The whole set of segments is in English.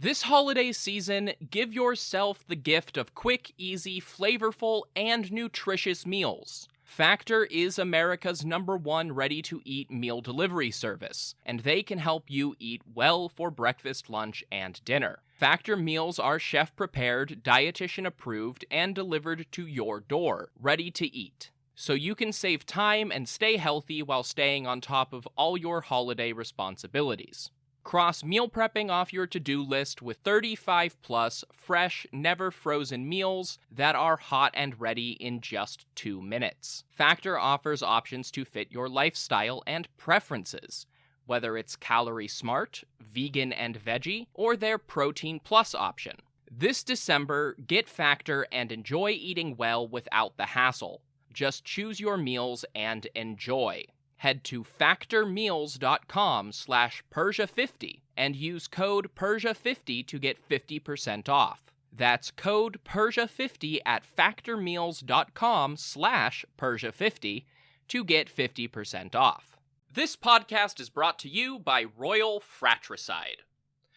This holiday season, give yourself the gift of quick, easy, flavorful, and nutritious meals. Factor is America's #1 ready-to-eat meal delivery service, and they can help you eat well for breakfast, lunch, and dinner. Factor meals are chef-prepared, dietitian-approved, and delivered to your door, ready to eat. So you can save time and stay healthy while staying on top of all your holiday responsibilities. Cross meal prepping off your to-do list with 35-plus fresh, never-frozen meals that are hot and ready in just 2 minutes. Factor offers options to fit your lifestyle and preferences, whether it's calorie smart, vegan and veggie, or their protein plus option. This December, get Factor and enjoy eating well without the hassle. Just choose your meals and enjoy. Head to factormeals.com/Persia50 and use code Persia50 to get 50% off. That's code Persia50 at factormeals.com/Persia50 to get 50% off. This podcast is brought to you by Royal Fratricide.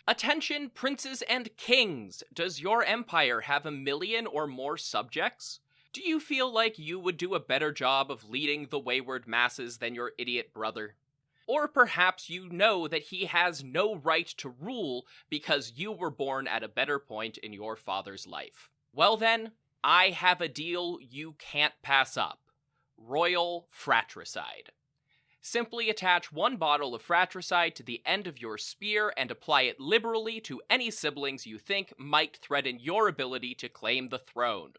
Attention, princes and kings! Does your empire have 1 million or more subjects? Do you feel like you would do a better job of leading the wayward masses than your idiot brother? Or perhaps you know that he has no right to rule because you were born at a better point in your father's life. Well then, I have a deal you can't pass up. Royal Fratricide. Simply attach 1 bottle of fratricide to the end of your spear and apply it liberally to any siblings you think might threaten your ability to claim the throne.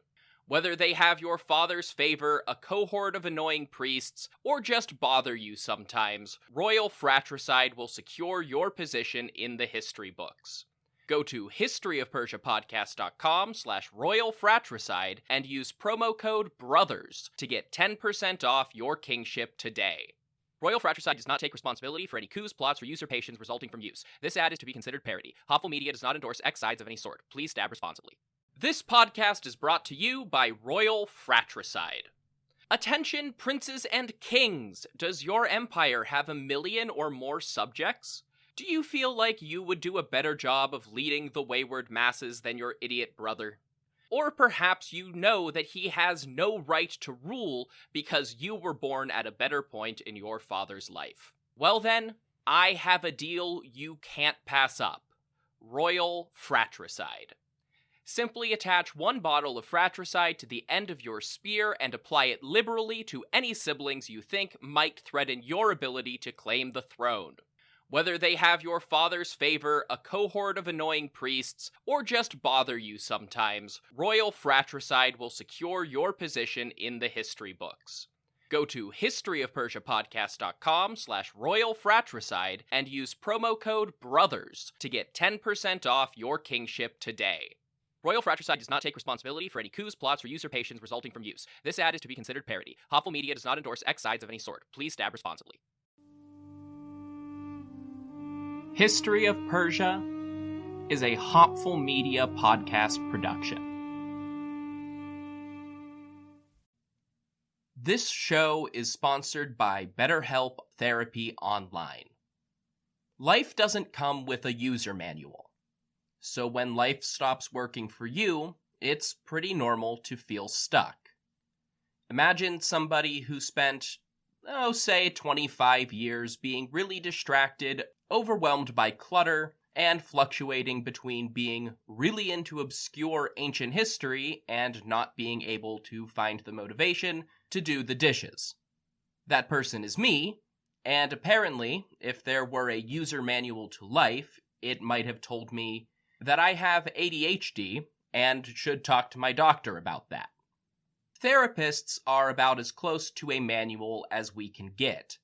Whether they have your father's favor, a cohort of annoying priests, or just bother you sometimes, Royal Fratricide will secure your position in the history books. Go to historyofpersiapodcast.com/Royal Fratricide and use promo code BROTHERS to get 10% off your kingship today. Royal Fratricide does not take responsibility for any coups, plots, or usurpations resulting from use. This ad is to be considered parody. Hopful Media does not endorse X sides of any sort. Please stab responsibly. This podcast is brought to you by Royal Fratricide. Attention, princes and kings! Does your empire have 1 million or more subjects? Do you feel like you would do a better job of leading the wayward masses than your idiot brother? Or perhaps you know that he has no right to rule because you were born at a better point in your father's life. Well then, I have a deal you can't pass up. Royal Fratricide. Simply attach 1 bottle of fratricide to the end of your spear and apply it liberally to any siblings you think might threaten your ability to claim the throne. Whether they have your father's favor, a cohort of annoying priests, or just bother you sometimes, Royal Fratricide will secure your position in the history books. Go to historyofpersiapodcast.com/Royal Fratricide and use promo code BROTHERS to get 10% off your kingship today. Royal Fratricide does not take responsibility for any coups, plots, or usurpations resulting from use. This ad is to be considered parody. Hopful Media does not endorse X sides of any sort. Please stab responsibly. History of Persia is a Hopful Media podcast production. This show is sponsored by BetterHelp Therapy Online. Life doesn't come with a user manual. So when life stops working for you, it's pretty normal to feel stuck. Imagine somebody who spent, say 25 years being really distracted, overwhelmed by clutter, and fluctuating between being really into obscure ancient history and not being able to find the motivation to do the dishes. That person is me, and apparently, if there were a user manual to life, it might have told me that I have ADHD and should talk to my doctor about that. Therapists are about as close to a manual as we can get.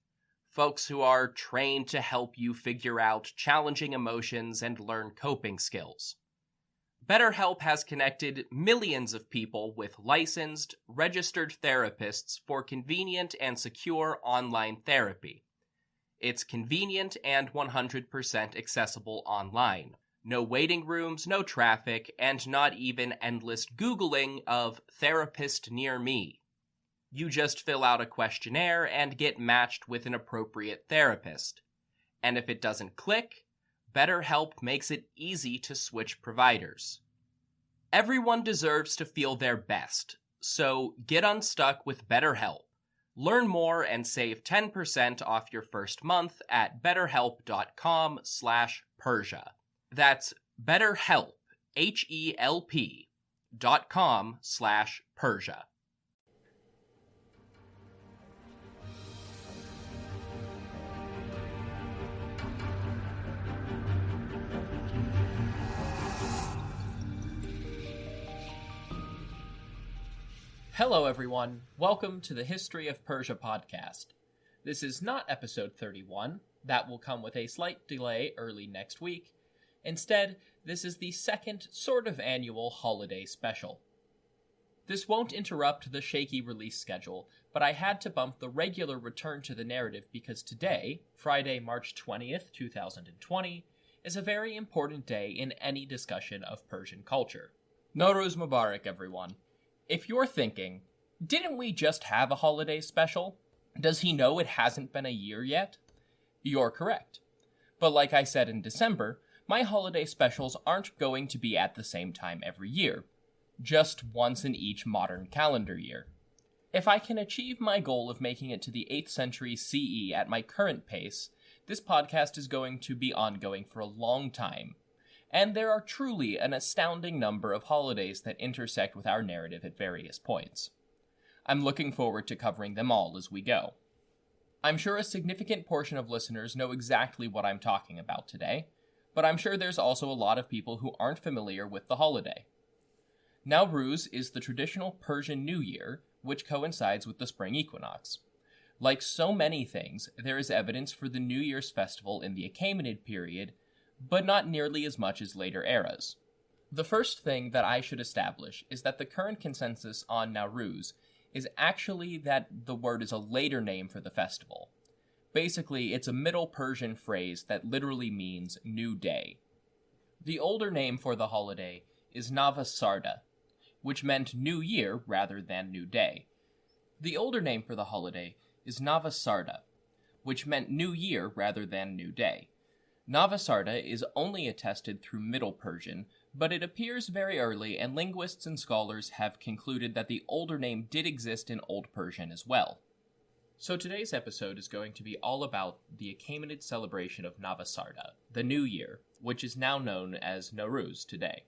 Folks who are trained to help you figure out challenging emotions and learn coping skills. BetterHelp has connected millions of people with licensed, registered therapists for convenient and secure online therapy. It's convenient and 100% accessible online. No waiting rooms, no traffic, and not even endless Googling of therapist near me. You just fill out a questionnaire and get matched with an appropriate therapist. And if it doesn't click, BetterHelp makes it easy to switch providers. Everyone deserves to feel their best, so get unstuck with BetterHelp. Learn more and save 10% off your first month at betterhelp.com/Persia. That's BetterHelp, HELP.com/Persia. Hello everyone, welcome to the History of Persia podcast. This is not episode 31, that will come with a slight delay early next week. Instead, this is the second sort of annual holiday special. This won't interrupt the shaky release schedule, but I had to bump the regular return to the narrative because today, Friday, March 20th, 2020, is a very important day in any discussion of Persian culture. Nowruz Mubarak, everyone. If you're thinking, didn't we just have a holiday special? Does he know it hasn't been a year yet? You're correct. But like I said in December, my holiday specials aren't going to be at the same time every year, just once in each modern calendar year. If I can achieve my goal of making it to the 8th century CE at my current pace, this podcast is going to be ongoing for a long time. And there are truly an astounding number of holidays that intersect with our narrative at various points. I'm looking forward to covering them all as we go. I'm sure a significant portion of listeners know exactly what I'm talking about today, but I'm sure there's also a lot of people who aren't familiar with the holiday. Nowruz is the traditional Persian New Year, which coincides with the spring equinox. Like so many things, there is evidence for the New Year's festival in the Achaemenid period, but not nearly as much as later eras. The first thing that I should establish is that the current consensus on Nowruz is actually that the word is a later name for the festival. Basically, it's a Middle Persian phrase that literally means new day. The older name for the holiday is Navasarda, which meant new year rather than new day. The older name for the holiday is Navasarda, which meant new year rather than new day. Navasarda is only attested through Middle Persian, but it appears very early, and linguists and scholars have concluded that the older name did exist in Old Persian as well. So today's episode is going to be all about the Achaemenid celebration of Navasarda, the New Year, which is now known as Nowruz today.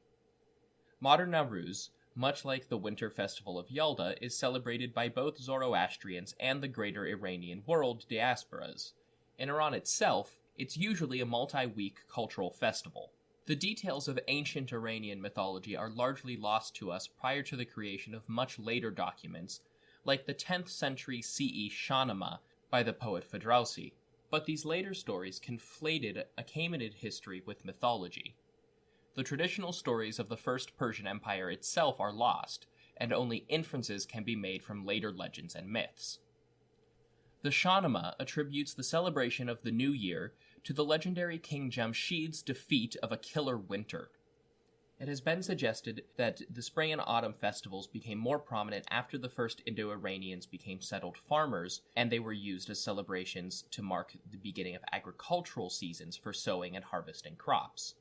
Modern Nowruz, much like the winter festival of Yalda, is celebrated by both Zoroastrians and the greater Iranian world diasporas. In Iran itself, it's usually a multi-week cultural festival. The details of ancient Iranian mythology are largely lost to us prior to the creation of much later documents, like the 10th century CE Shahnameh by the poet Ferdowsi. But these later stories conflated Achaemenid history with mythology. The traditional stories of the First Persian Empire itself are lost, and only inferences can be made from later legends and myths. The Shahnameh attributes the celebration of the New Year to the legendary King Jamshid's defeat of a killer winter. It has been suggested that the spring and autumn festivals became more prominent after the first Indo-Iranians became settled farmers, and they were used as celebrations to mark the beginning of agricultural seasons for sowing and harvesting crops.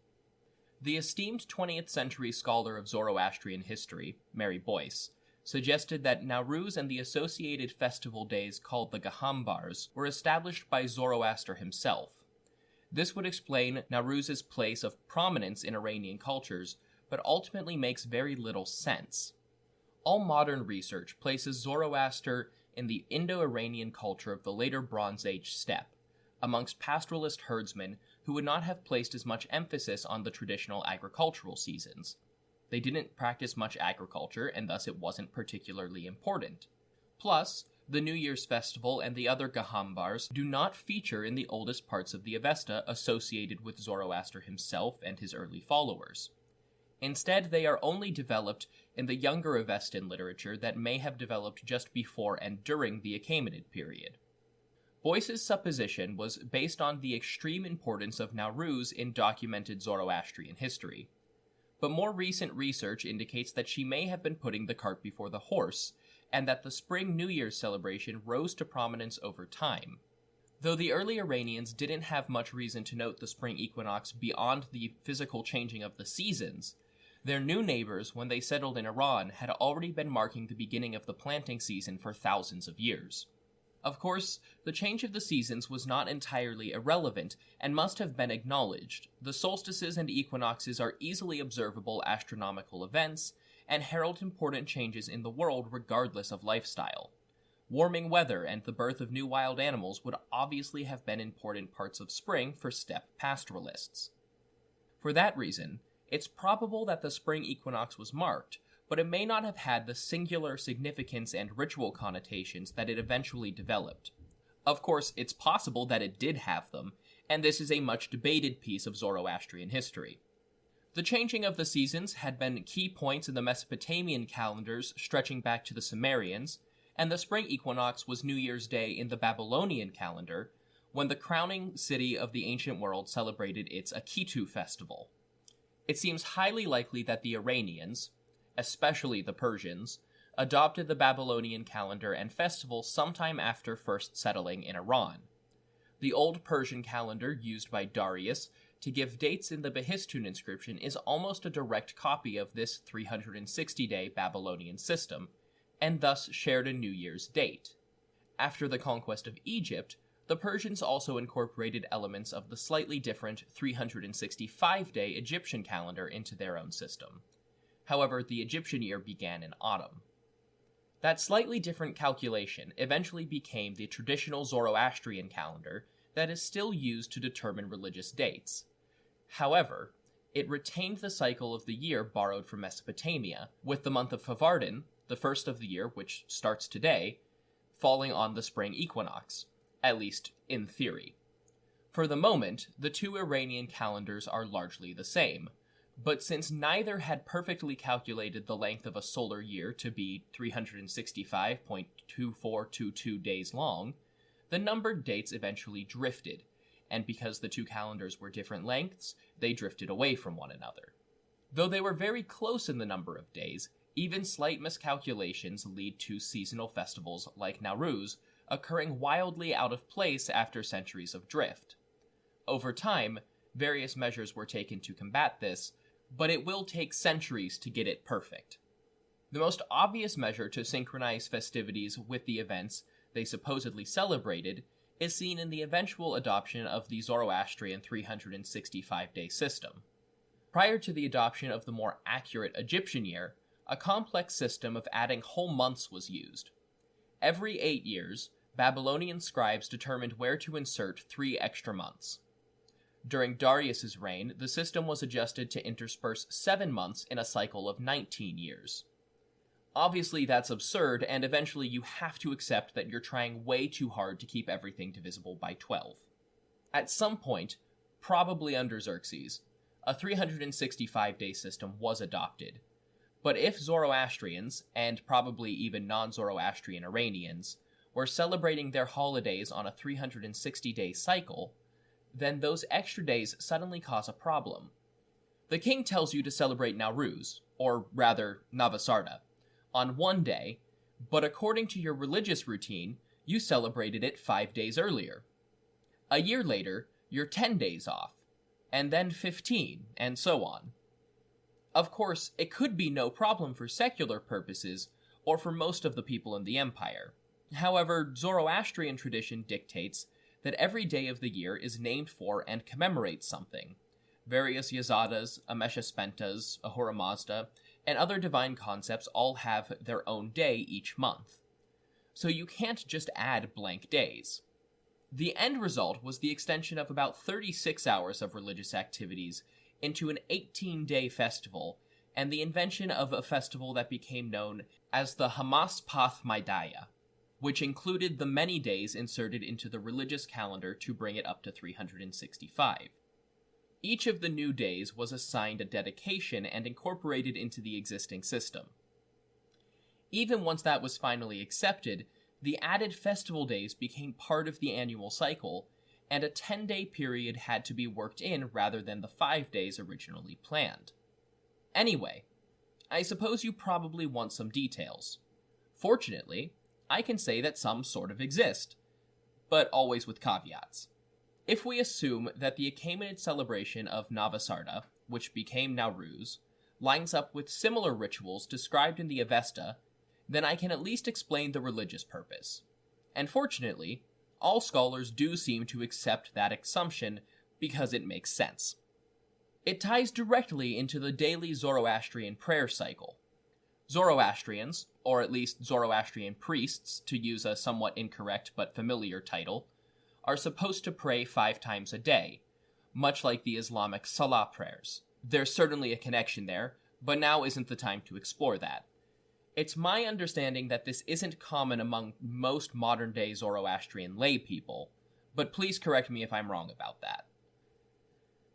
The esteemed 20th century scholar of Zoroastrian history, Mary Boyce, suggested that Nowruz and the associated festival days called the Gahambars were established by Zoroaster himself. This would explain Nowruz's place of prominence in Iranian cultures, but ultimately makes very little sense. All modern research places Zoroaster in the Indo-Iranian culture of the later Bronze Age steppe, amongst pastoralist herdsmen who would not have placed as much emphasis on the traditional agricultural seasons. They didn't practice much agriculture, and thus it wasn't particularly important. Plus, the New Year's festival and the other Gahambars do not feature in the oldest parts of the Avesta associated with Zoroaster himself and his early followers. Instead, they are only developed in the younger Avestan literature that may have developed just before and during the Achaemenid period. Boyce's supposition was based on the extreme importance of Nowruz in documented Zoroastrian history. But more recent research indicates that she may have been putting the cart before the horse, and that the spring New Year's celebration rose to prominence over time. Though the early Iranians didn't have much reason to note the spring equinox beyond the physical changing of the seasons, their new neighbors, when they settled in Iran, had already been marking the beginning of the planting season for thousands of years. Of course, the change of the seasons was not entirely irrelevant and must have been acknowledged. The solstices and equinoxes are easily observable astronomical events and herald important changes in the world regardless of lifestyle. Warming weather and the birth of new wild animals would obviously have been important parts of spring for steppe pastoralists. For that reason, it's probable that the spring equinox was marked, but it may not have had the singular significance and ritual connotations that it eventually developed. Of course, it's possible that it did have them, and this is a much debated piece of Zoroastrian history. The changing of the seasons had been key points in the Mesopotamian calendars stretching back to the Sumerians, and the spring equinox was New Year's Day in the Babylonian calendar, when the crowning city of the ancient world celebrated its Akitu festival. It seems highly likely that the Iranians, especially the Persians, adopted the Babylonian calendar and festival sometime after first settling in Iran. The old Persian calendar used by Darius to give dates in the Behistun inscription is almost a direct copy of this 360-day Babylonian system, and thus shared a New Year's date. After the conquest of Egypt, the Persians also incorporated elements of the slightly different 365-day Egyptian calendar into their own system. However, the Egyptian year began in autumn. That slightly different calculation eventually became the traditional Zoroastrian calendar that is still used to determine religious dates. However, it retained the cycle of the year borrowed from Mesopotamia, with the month of Farvardin, the first of the year, which starts today, falling on the spring equinox, at least in theory. For the moment, the two Iranian calendars are largely the same, but since neither had perfectly calculated the length of a solar year to be 365.2422 days long, the numbered dates eventually drifted, and because the two calendars were different lengths, they drifted away from one another. Though they were very close in the number of days, even slight miscalculations lead to seasonal festivals like Nowruz occurring wildly out of place after centuries of drift. Over time, various measures were taken to combat this, but it will take centuries to get it perfect. The most obvious measure to synchronize festivities with the events they supposedly celebrated is seen in the eventual adoption of the Zoroastrian 365-day system. Prior to the adoption of the more accurate Egyptian year, a complex system of adding whole months was used. Every 8 years, Babylonian scribes determined where to insert 3 extra months. During Darius's reign, the system was adjusted to intersperse 7 months in a cycle of 19 years. Obviously, that's absurd, and eventually you have to accept that you're trying way too hard to keep everything divisible by 12. At some point, probably under Xerxes, a 365-day system was adopted. But if Zoroastrians, and probably even non-Zoroastrian Iranians, were celebrating their holidays on a 360-day cycle, then those extra days suddenly cause a problem. The king tells you to celebrate Nowruz, or rather, Navasarda, on one day, but according to your religious routine, you celebrated it 5 days earlier. A year later, you're 10 days off, and then 15, and so on. Of course, it could be no problem for secular purposes, or for most of the people in the empire. However, Zoroastrian tradition dictates that every day of the year is named for and commemorates something. Various Yazadas, Ameshaspentas, Ahura Mazda, and other divine concepts all have their own day each month. So you can't just add blank days. The end result was the extension of about 36 hours of religious activities into an 18-day festival, and the invention of a festival that became known as the Hamas Path Maidaya, which included the many days inserted into the religious calendar to bring it up to 365. Each of the new days was assigned a dedication and incorporated into the existing system. Even once that was finally accepted, the added festival days became part of the annual cycle, and a 10-day period had to be worked in rather than the 5 days originally planned. Anyway, I suppose you probably want some details. Fortunately, I can say that some sort of exist. but always with caveats. If we assume that the Achaemenid celebration of Navasarda, which became Nowruz, lines up with similar rituals described in the Avesta, then I can at least explain the religious purpose. And fortunately, all scholars do seem to accept that assumption because it makes sense. It ties directly into the daily Zoroastrian prayer cycle. Zoroastrians, or at least Zoroastrian priests, to use a somewhat incorrect but familiar title, are supposed to pray 5 times a day, much like the Islamic Salah prayers. There's certainly a connection there, but now isn't the time to explore that. It's my understanding that this isn't common among most modern-day Zoroastrian lay people, but please correct me if I'm wrong about that.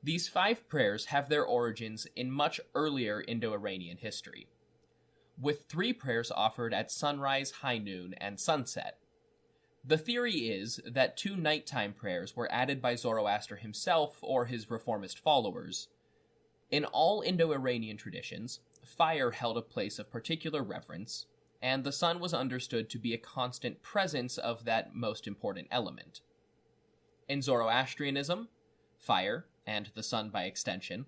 These 5 prayers have their origins in much earlier Indo-Iranian history, with 3 prayers offered at sunrise, high noon, and sunset. The theory is that 2 nighttime prayers were added by Zoroaster himself or his reformist followers. In all Indo-Iranian traditions, fire held a place of particular reverence, and the sun was understood to be a constant presence of that most important element. In Zoroastrianism, fire, and the sun by extension,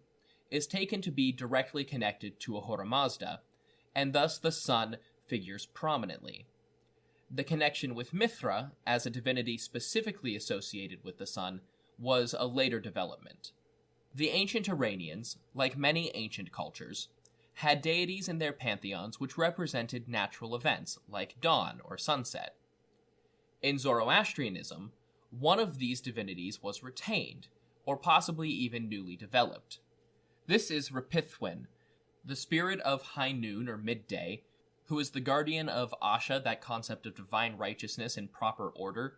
is taken to be directly connected to Ahura Mazda, and thus the sun figures prominently. The connection with Mithra, as a divinity specifically associated with the sun, was a later development. The ancient Iranians, like many ancient cultures, had deities in their pantheons which represented natural events, like dawn or sunset. In Zoroastrianism, one of these divinities was retained, or possibly even newly developed. This is Repithwin, the spirit of high noon or midday, who is the guardian of Asha, that concept of divine righteousness and proper order,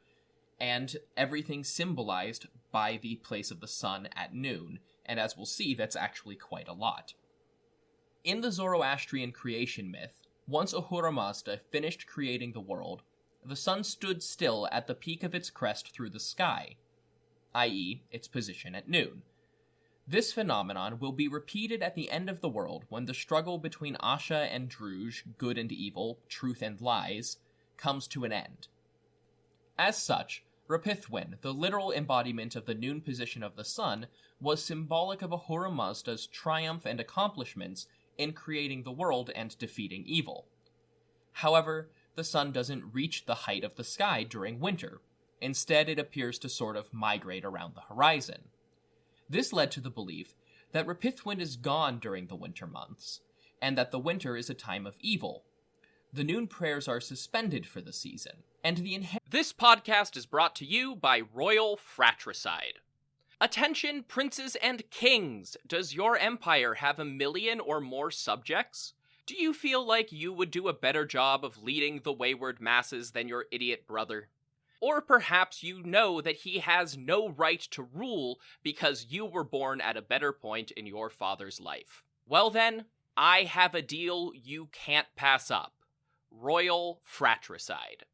and everything symbolized by the place of the sun at noon, and as we'll see, that's actually quite a lot. In the Zoroastrian creation myth, once Ahura Mazda finished creating the world, the sun stood still at the peak of its crest through the sky, i.e., its position at noon. This phenomenon will be repeated at the end of the world when the struggle between Asha and Druj, good and evil, truth and lies, comes to an end. As such, Repithwin, the literal embodiment of the noon position of the sun, was symbolic of Ahura Mazda's triumph and accomplishments in creating the world and defeating evil. However, the sun doesn't reach the height of the sky during winter. Instead, it appears to sort of migrate around the horizon. This led to the belief that Repithwin is gone during the winter months, and that the winter is a time of evil. The noon prayers are suspended for the season, and This podcast is brought to you by Royal Fratricide. Attention, princes and kings! Does your empire have 1 million or more subjects? Do you feel like you would do a better job of leading the wayward masses than your idiot brother? Or perhaps you know that he has no right to rule because you were born at a better point in your father's life. Well then, I have a deal you can't pass up. Royal Fratricide.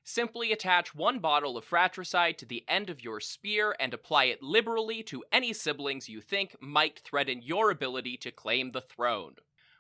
Simply attach 1 bottle of fratricide to the end of your spear and apply it liberally to any siblings you think might threaten your ability to claim the throne.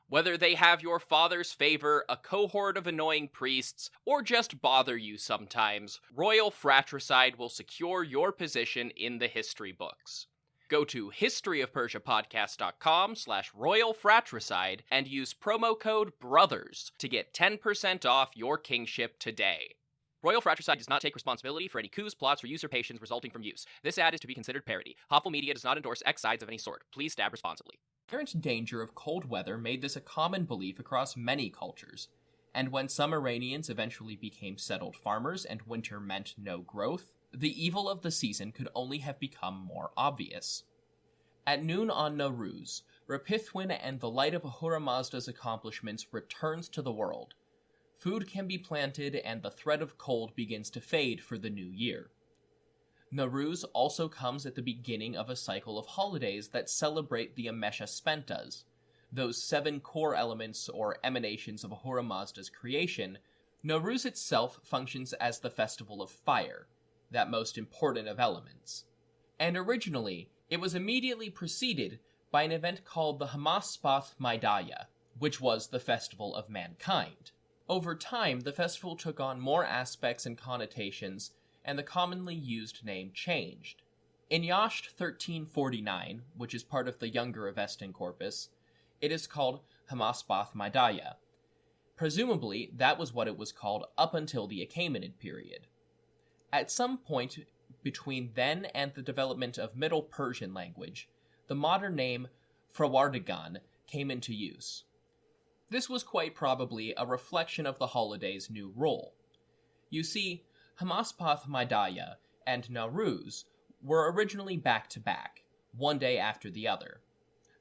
Whether they have your father's favor, a cohort of annoying priests, or just bother you sometimes, Royal Fratricide will secure your position in the history books. Go to historyofpersiapodcast.com/Royal Fratricide and use promo code BROTHERS to get 10% off your kingship today. Royal Fratricide does not take responsibility for any coups, plots, or usurpations resulting from use. This ad is to be considered parody. Hopful Media does not endorse X sides of any sort. Please stab responsibly. The inherent danger of cold weather made this a common belief across many cultures, and when some Iranians eventually became settled farmers and winter meant no growth, the evil of the season could only have become more obvious. At noon on Nowruz, Repithwin and the light of Ahura Mazda's accomplishments returns to the world. Food can be planted and the threat of cold begins to fade for the new year. Nowruz also comes at the beginning of a cycle of holidays that celebrate the Amesha Spentas, those 7 core elements or emanations of Ahura Mazda's creation. Nowruz itself functions as the festival of fire, that most important of elements. And originally, it was immediately preceded by an event called the Hamaspath Maidaya, which was the festival of mankind. Over time, the festival took on more aspects and connotations, and the commonly used name changed. In Yasht 1349, which is part of the younger Avestan corpus, it is called Hamaspath Madaya. Presumably, that was what it was called up until the Achaemenid period. At some point between then and the development of Middle Persian language, the modern name Frawardagan came into use. This was quite probably a reflection of the holiday's new role. You see, Hamaspath Madaya and Nowruz were originally back-to-back, one day after the other.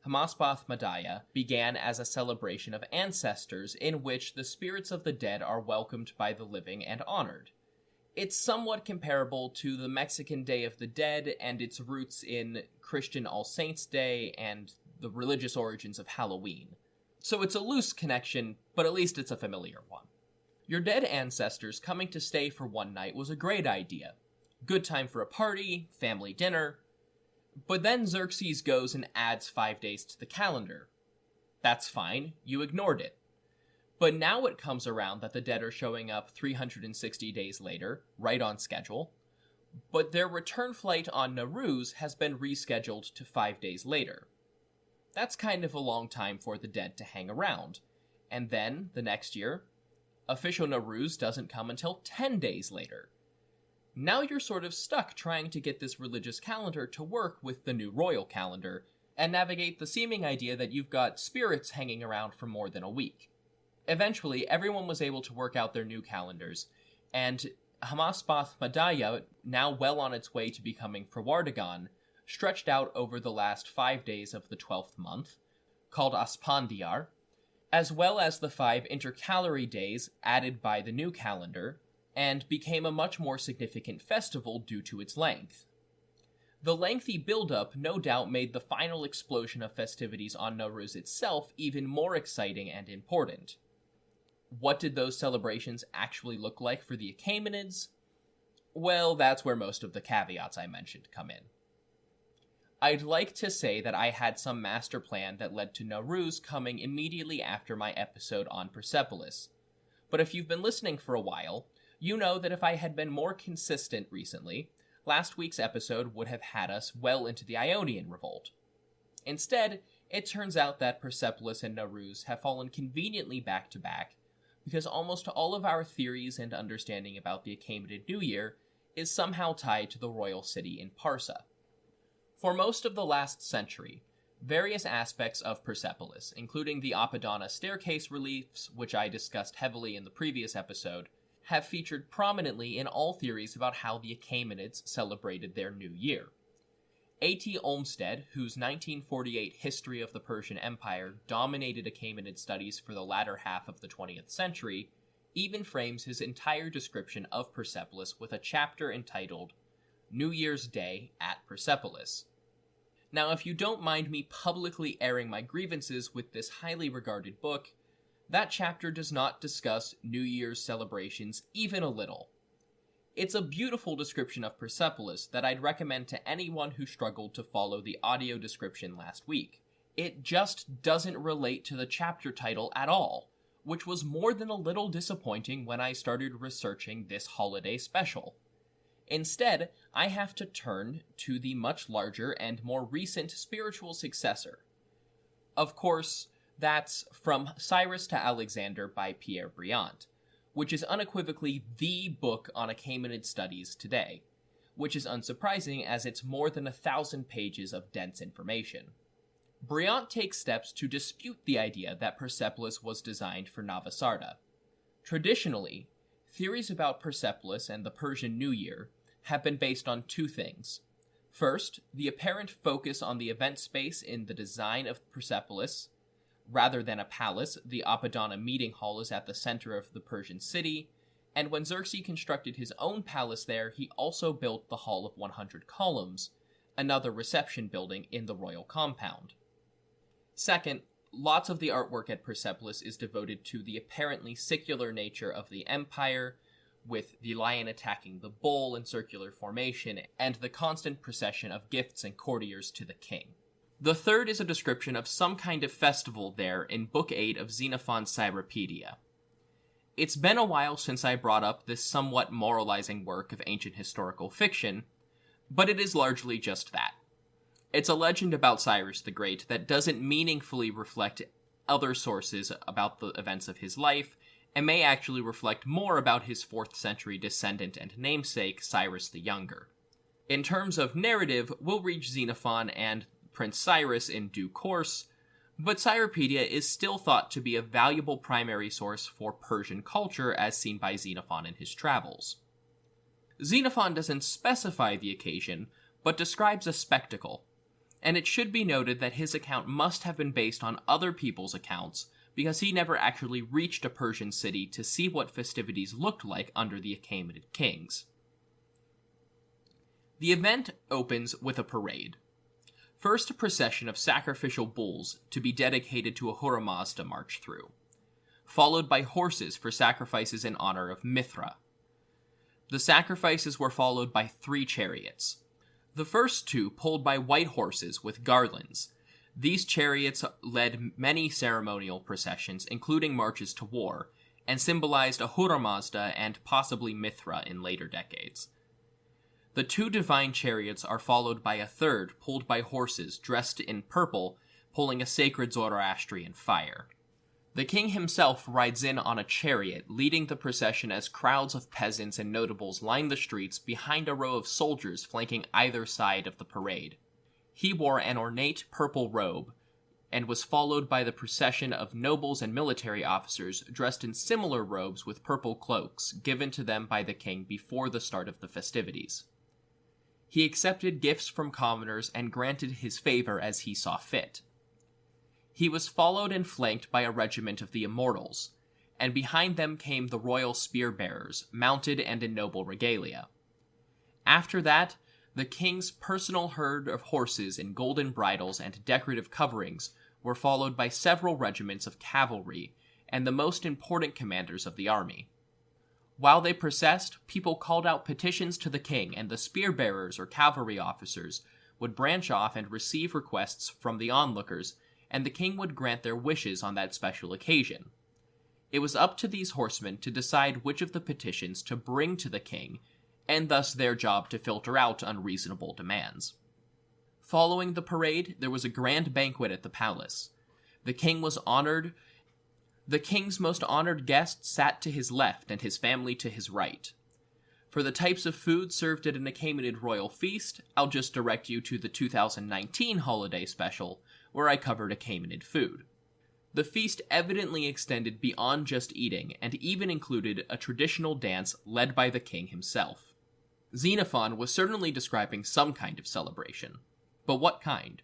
Hamaspath Madaya began as a celebration of ancestors in which the spirits of the dead are welcomed by the living and honored. It's somewhat comparable to the Mexican Day of the Dead and its roots in Christian All Saints' Day and the religious origins of Halloween. So it's a loose connection, but at least it's a familiar one. Your dead ancestors coming to stay for one night was a great idea. Good time for a party, family dinner. But then Xerxes goes and adds 5 days to the calendar. That's fine, you ignored it. But now it comes around that the dead are showing up 360 days later, right on schedule, but their return flight on Nowruz has been rescheduled to 5 days later. That's kind of a long time for the dead to hang around. And then, the next year, official Nowruz doesn't come until 10 days later. Now you're sort of stuck trying to get this religious calendar to work with the new royal calendar, and navigate the seeming idea that you've got spirits hanging around for more than a week. Eventually, everyone was able to work out their new calendars, and Hamaspath Madaya, now well on its way to becoming Frawardagan, stretched out over the last 5 days of the 12th month, called Aspandiar, as well as the 5 intercalary days added by the new calendar, and became a much more significant festival due to its length. The lengthy build-up no doubt made the final explosion of festivities on Nowruz itself even more exciting and important. What did those celebrations actually look like for the Achaemenids? Well, that's where most of the caveats I mentioned come in. I'd like to say that I had some master plan that led to Nowruz coming immediately after my episode on Persepolis. But if you've been listening for a while, you know that if I had been more consistent recently, last week's episode would have had us well into the Ionian Revolt. Instead, it turns out that Persepolis and Nowruz have fallen conveniently back-to-back, because almost all of our theories and understanding about the Achaemenid New Year is somehow tied to the royal city in Parsa. For most of the last century, various aspects of Persepolis, including the Apadana staircase reliefs, which I discussed heavily in the previous episode, have featured prominently in all theories about how the Achaemenids celebrated their new year. A.T. Olmsted, whose 1948 History of the Persian Empire dominated Achaemenid studies for the latter half of the 20th century, even frames his entire description of Persepolis with a chapter entitled New Year's Day at Persepolis. Now, if you don't mind me publicly airing my grievances with this highly regarded book, that chapter does not discuss New Year's celebrations even a little. It's a beautiful description of Persepolis that I'd recommend to anyone who struggled to follow the audio description last week. It just doesn't relate to the chapter title at all, which was more than a little disappointing when I started researching this holiday special. Instead, I have to turn to the much larger and more recent spiritual successor. Of course, that's From Cyrus to Alexander by Pierre Briand, which is unequivocally the book on Achaemenid studies today, which is unsurprising as it's more than 1,000 pages of dense information. Briand takes steps to dispute the idea that Persepolis was designed for Navasarda. Traditionally, theories about Persepolis and the Persian New Year have been based on two things. First, the apparent focus on the event space in the design of Persepolis. Rather than a palace, the Apadana meeting hall is at the center of the Persian city, and when Xerxes constructed his own palace there, he also built the Hall of 100 Columns, another reception building in the royal compound. Second, lots of the artwork at Persepolis is devoted to the apparently secular nature of the empire, with the lion attacking the bull in circular formation, and the constant procession of gifts and courtiers to the king. The third is a description of some kind of festival there in Book 8 of Xenophon's Cyropedia. It's been a while since I brought up this somewhat moralizing work of ancient historical fiction, but it is largely just that. It's a legend about Cyrus the Great that doesn't meaningfully reflect other sources about the events of his life, and may actually reflect more about his 4th century descendant and namesake, Cyrus the Younger. In terms of narrative, we'll reach Xenophon and Prince Cyrus in due course, but Cyropedia is still thought to be a valuable primary source for Persian culture as seen by Xenophon in his travels. Xenophon doesn't specify the occasion, but describes a spectacle, and it should be noted that his account must have been based on other people's accounts, because he never actually reached a Persian city to see what festivities looked like under the Achaemenid kings. The event opens with a parade. First, a procession of sacrificial bulls to be dedicated to Ahura Mazda march through, followed by horses for sacrifices in honor of Mithra. The sacrifices were followed by 3 chariots. The first 2 pulled by white horses with garlands. These chariots led many ceremonial processions, including marches to war, and symbolized Ahura Mazda and possibly Mithra in later decades. The 2 divine chariots are followed by a third pulled by horses dressed in purple, pulling a sacred Zoroastrian fire. The king himself rides in on a chariot, leading the procession as crowds of peasants and notables line the streets behind a row of soldiers flanking either side of the parade. He wore an ornate purple robe, and was followed by the procession of nobles and military officers dressed in similar robes with purple cloaks, given to them by the king before the start of the festivities. He accepted gifts from commoners and granted his favor as he saw fit. He was followed and flanked by a regiment of the Immortals, and behind them came the royal spear-bearers, mounted and in noble regalia. After that, the king's personal herd of horses in golden bridles and decorative coverings were followed by several regiments of cavalry and the most important commanders of the army. While they processed, people called out petitions to the king, and the spear-bearers or cavalry officers would branch off and receive requests from the onlookers, and the king would grant their wishes on that special occasion. It was up to these horsemen to decide which of the petitions to bring to the king, and thus their job to filter out unreasonable demands. Following the parade, there was a grand banquet at the palace. The king was honored. The king's most honored guest sat to his left and his family to his right. For the types of food served at an Achaemenid royal feast, I'll just direct you to the 2019 holiday special, where I covered Achaemenid food. The feast evidently extended beyond just eating, and even included a traditional dance led by the king himself. Xenophon was certainly describing some kind of celebration. But what kind?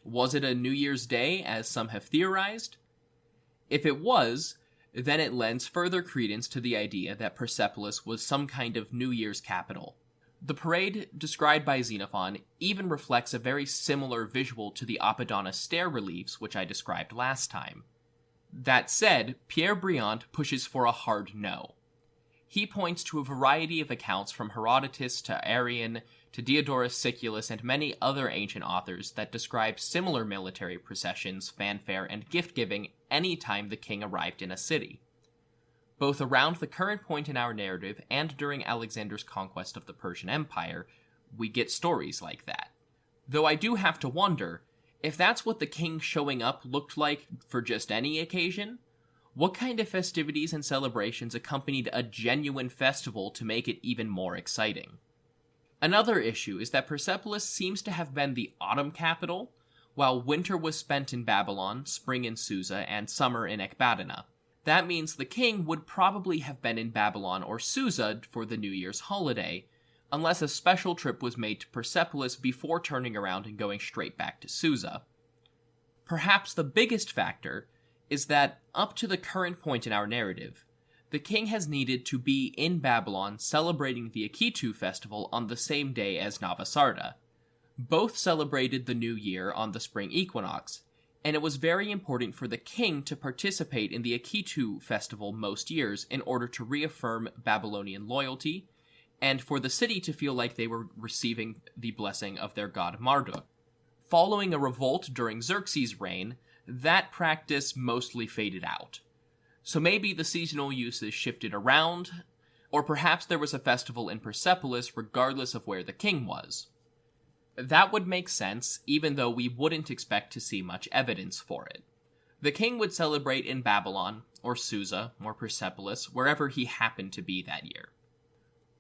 Was it a New Year's Day, as some have theorized? If it was, then it lends further credence to the idea that Persepolis was some kind of New Year's capital. The parade described by Xenophon even reflects a very similar visual to the Apollonius stair reliefs which I described last time. That said, Pierre Briand pushes for a hard no. He points to a variety of accounts from Herodotus to Arrian to Diodorus Siculus and many other ancient authors that describe similar military processions, fanfare, and gift-giving any time the king arrived in a city. Both around the current point in our narrative and during Alexander's conquest of the Persian Empire, we get stories like that. Though I do have to wonder, if that's what the king showing up looked like for just any occasion, what kind of festivities and celebrations accompanied a genuine festival to make it even more exciting? Another issue is that Persepolis seems to have been the autumn capital, while winter was spent in Babylon, spring in Susa, and summer in Ecbatana. That means the king would probably have been in Babylon or Susa for the New Year's holiday, unless a special trip was made to Persepolis before turning around and going straight back to Susa. Perhaps the biggest factor is that, up to the current point in our narrative, the king has needed to be in Babylon celebrating the Akitu festival on the same day as Navasarda. Both celebrated the new year on the spring equinox, and it was very important for the king to participate in the Akitu festival most years in order to reaffirm Babylonian loyalty, and for the city to feel like they were receiving the blessing of their god Marduk. Following a revolt during Xerxes' reign, that practice mostly faded out. So maybe the seasonal uses shifted around, or perhaps there was a festival in Persepolis regardless of where the king was. That would make sense, even though we wouldn't expect to see much evidence for it. The king would celebrate in Babylon, or Susa, or Persepolis, wherever he happened to be that year.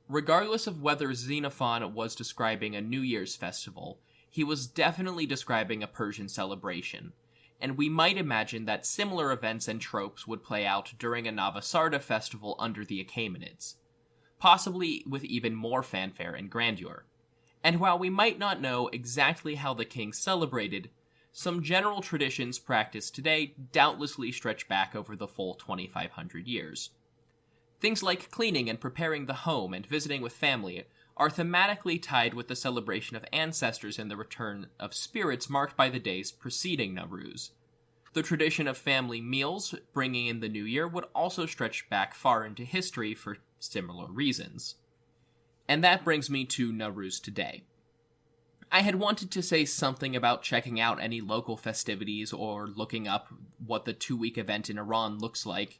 Regardless of whether Xenophon was describing a New Year's festival, he was definitely describing a Persian celebration, and we might imagine that similar events and tropes would play out during a Navasarda festival under the Achaemenids, possibly with even more fanfare and grandeur. And while we might not know exactly how the king celebrated, some general traditions practiced today doubtlessly stretch back over the full 2,500 years. Things like cleaning and preparing the home and visiting with family are thematically tied with the celebration of ancestors and the return of spirits marked by the days preceding Nowruz. The tradition of family meals, bringing in the new year, would also stretch back far into history for similar reasons. And that brings me to Nowruz today. I had wanted to say something about checking out any local festivities or looking up what the 2-week event in Iran looks like,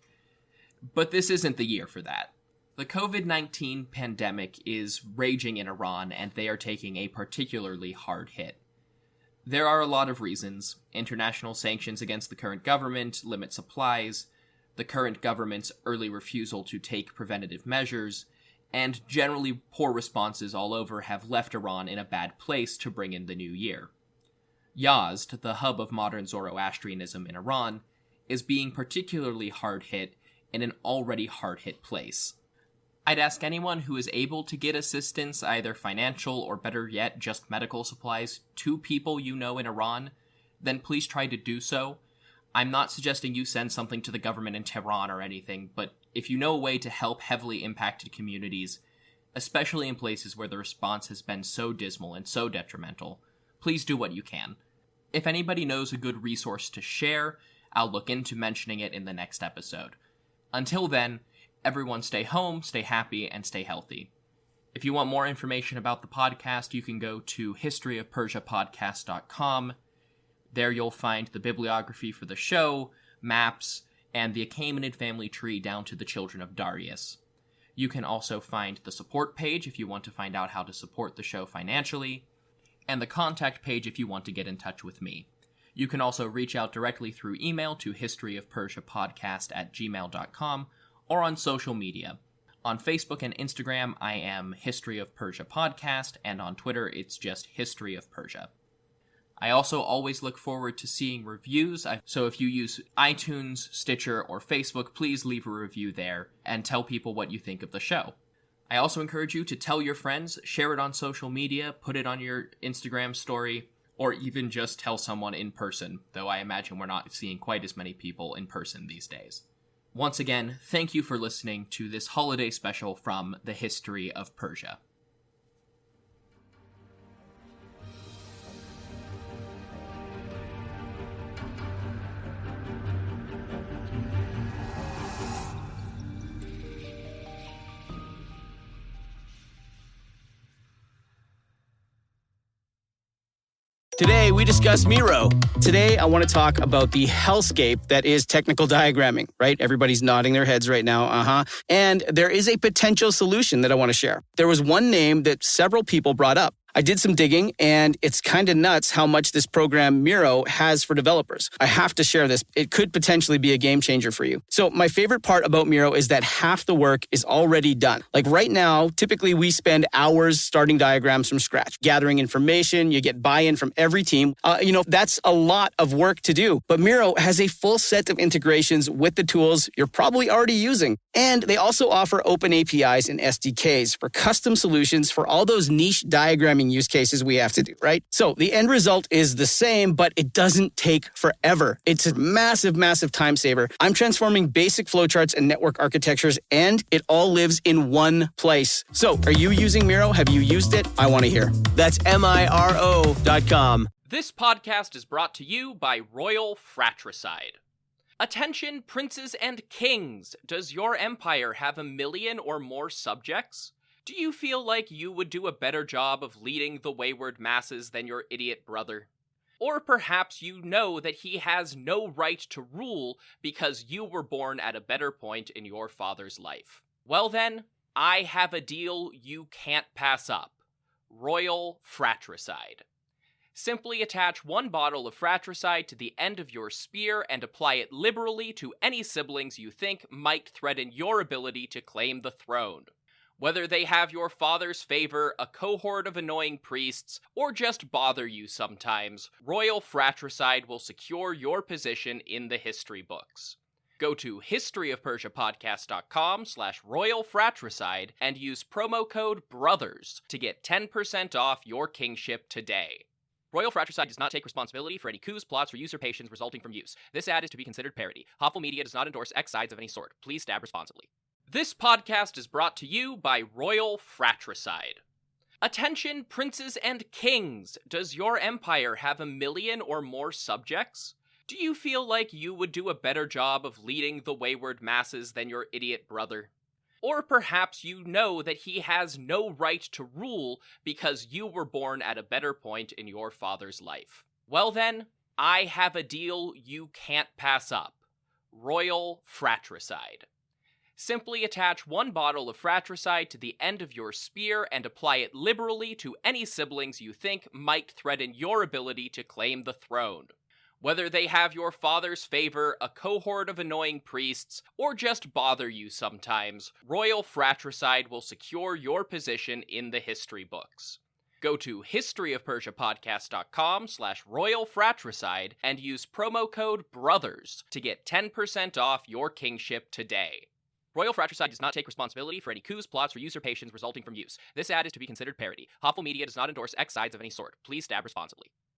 but this isn't the year for that. The COVID-19 pandemic is raging in Iran, and they are taking a particularly hard hit. There are a lot of reasons: international sanctions against the current government, limit supplies, the current government's early refusal to take preventative measures, and generally poor responses all over have left Iran in a bad place to bring in the new year. Yazd, the hub of modern Zoroastrianism in Iran, is being particularly hard hit in an already hard hit place. I'd ask anyone who is able to get assistance, either financial or better yet, just medical supplies, to people you know in Iran, then please try to do so. I'm not suggesting you send something to the government in Tehran or anything, but if you know a way to help heavily impacted communities, especially in places where the response has been so dismal and so detrimental, please do what you can. If anybody knows a good resource to share, I'll look into mentioning it in the next episode. Until then, everyone stay home, stay happy, and stay healthy. If you want more information about the podcast, you can go to historyofpersiapodcast.com. There you'll find the bibliography for the show, maps, and the Achaemenid family tree down to the children of Darius. You can also find the support page if you want to find out how to support the show financially, and the contact page if you want to get in touch with me. You can also reach out directly through email to historyofpersiapodcast@gmail.com or on social media. On Facebook and Instagram, I am History of Persia Podcast, and on Twitter, it's just History of Persia. I also always look forward to seeing reviews, so if you use iTunes, Stitcher, or Facebook, please leave a review there and tell people what you think of the show. I also encourage you to tell your friends, share it on social media, put it on your Instagram story, or even just tell someone in person, though I imagine we're not seeing quite as many people in person these days. Once again, thank you for listening to this holiday special from the History of Persia. Today, we discuss Miro. Today, I want to talk about the hellscape that is technical diagramming, right? Everybody's nodding their heads right now, And there is a potential solution that I want to share. There was one name that several people brought up. I did some digging, and it's kind of nuts how much this program Miro has for developers. I have to share this. It could potentially be a game changer for you. So my favorite part about Miro is that half the work is already done. Like right now, typically we spend hours starting diagrams from scratch, gathering information. You get buy-in from every team. That's a lot of work to do. But Miro has a full set of integrations with the tools you're probably already using. And they also offer open APIs and SDKs for custom solutions for all those niche diagramming use cases we have to do, right? So the end result is the same, but it doesn't take forever. It's a massive, massive time saver. I'm transforming basic flowcharts and network architectures, and it all lives in one place. So are you using Miro? Have you used it? I want to hear. That's MIRO.com. This podcast is brought to you by Royal Fratricide. Attention, princes and kings! Does your empire have 1 million or more subjects? Do you feel like you would do a better job of leading the wayward masses than your idiot brother? Or perhaps you know that he has no right to rule because you were born at a better point in your father's life. Well then, I have a deal you can't pass up. Royal fratricide. Simply attach 1 bottle of fratricide to the end of your spear and apply it liberally to any siblings you think might threaten your ability to claim the throne. Whether they have your father's favor, a cohort of annoying priests, or just bother you sometimes, royal fratricide will secure your position in the history books. Go to historyofpersiapodcast.com/royal fratricide and use promo code BROTHERS to get 10% off your kingship today. Royal fratricide does not take responsibility for any coups, plots, or usurpations resulting from use. This ad is to be considered parody. Hopful Media does not endorse X sides of any sort. Please stab responsibly. This podcast is brought to you by Royal Fratricide. Attention, princes and kings! Does your empire have 1 million or more subjects? Do you feel like you would do a better job of leading the wayward masses than your idiot brother? Or perhaps you know that he has no right to rule because you were born at a better point in your father's life. Well then, I have a deal you can't pass up. Royal fratricide. Simply attach 1 bottle of fratricide to the end of your spear and apply it liberally to any siblings you think might threaten your ability to claim the throne. Whether they have your father's favor, a cohort of annoying priests, or just bother you sometimes, royal fratricide will secure your position in the history books. Go to historyofpersiapodcast.com/royal fratricide and use promo code BROTHERS to get 10% off your kingship today. Royal fratricide does not take responsibility for any coups, plots, or usurpations resulting from use. This ad is to be considered parody. Hopful Media does not endorse X sides of any sort. Please stab responsibly.